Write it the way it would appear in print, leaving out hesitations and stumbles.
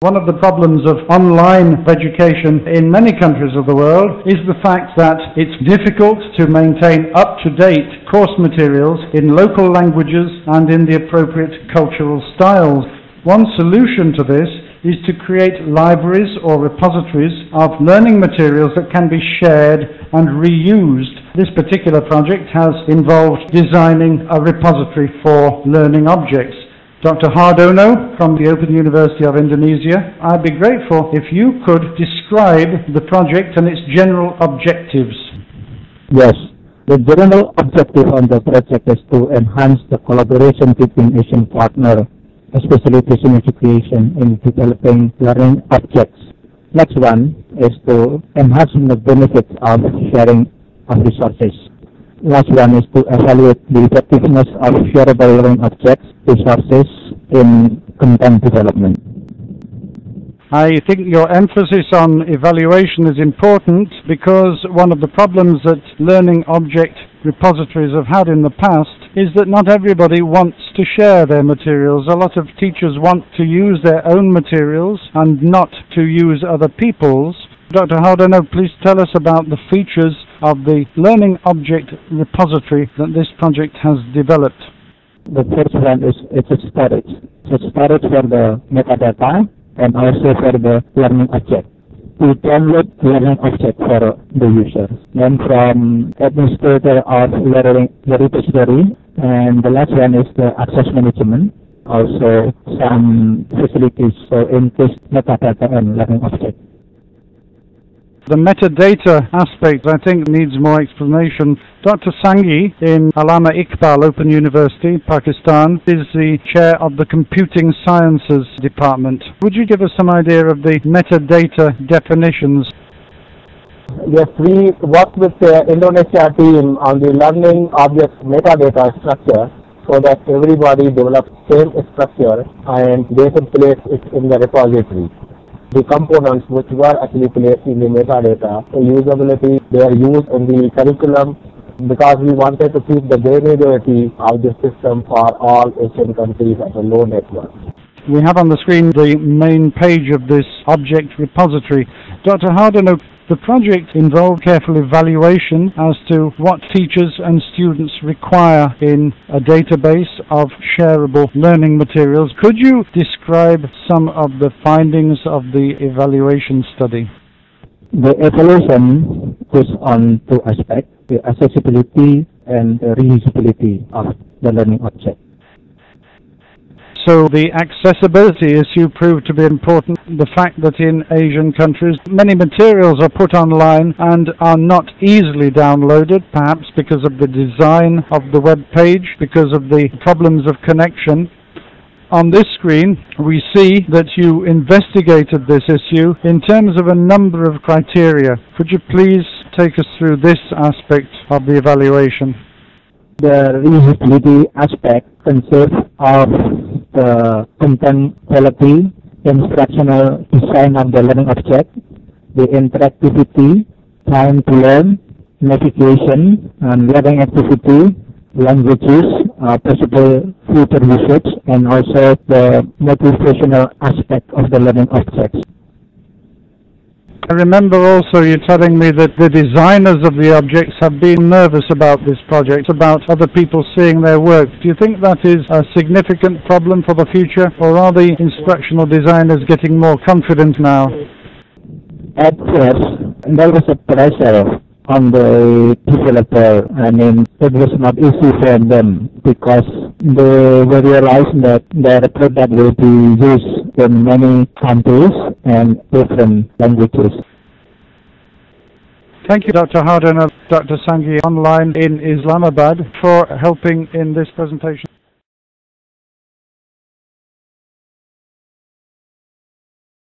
One of the problems of online education in many countries of the world is the fact that it's difficult to maintain up-to-date course materials in local languages and in the appropriate cultural styles. One solution to this is to create libraries or repositories of learning materials that can be shared and reused. This particular project has involved designing a repository for learning objects. Dr. Hardono from the Open University of Indonesia, I'd be grateful if you could describe the project and its general objectives. Yes, the general objective on the project is to enhance the collaboration between Asian partners, especially Asian education, in developing learning objects. Next one is to enhance the benefits of sharing of resources. Last one is to evaluate the effectiveness of shareable learning objects, resources in content development. I think your emphasis on evaluation is important because one of the problems that learning object repositories have had in the past is that not everybody wants to share their materials. A lot of teachers want to use their own materials and not to use other people's. Dr. Hardono, please tell us about the features of the learning object repository that this project has developed. The first one is it's a storage. It's a storage for the metadata and also for the learning object. We download learning object for the user. Then from administrator of learning repository, and the last one is the access management. Also some facilities for in-case metadata and learning object. The metadata aspect, I think, needs more explanation. Dr. Sanghi in Allama Iqbal Open University, Pakistan, is the chair of the Computing Sciences Department. Would you give us some idea of the metadata definitions? Yes, we worked with the Indonesia team on the learning object metadata structure so that everybody develops same structure and they can place it in the repository. The components which were actually placed in the metadata, the usability, they are used in the curriculum because we wanted to keep the granularity of the system for all Asian countries at a low network. We have on the screen the main page of this object repository. Dr. Hardono, the project involved careful evaluation as to what teachers and students require in a database of shareable learning materials. Could you describe some of the findings of the evaluation study? The evaluation is on two aspects, the accessibility and the reusability of the learning object. So the accessibility issue proved to be important. The fact that in Asian countries many materials are put online and are not easily downloaded, perhaps because of the design of the web page, because of the problems of connection. On this screen we see that you investigated this issue in terms of a number of criteria. Could you please take us through this aspect of the evaluation? The reusability aspect consists of the content quality, instructional design of the learning object, the interactivity, time to learn, navigation, and learning activity, languages, possible future usage, and also the motivational aspect of the learning objects. I remember also you telling me that the designers of the objects have been nervous about this project, about other people seeing their work. Do you think that is a significant problem for the future, or are the instructional designers getting more confident now? At first, there was a pressure on the developer. I mean, it was not easy for them because they realized that their product will be used in many countries and different languages. Thank you, Dr. Hardono, Dr. Sanghi online in Islamabad for helping in this presentation.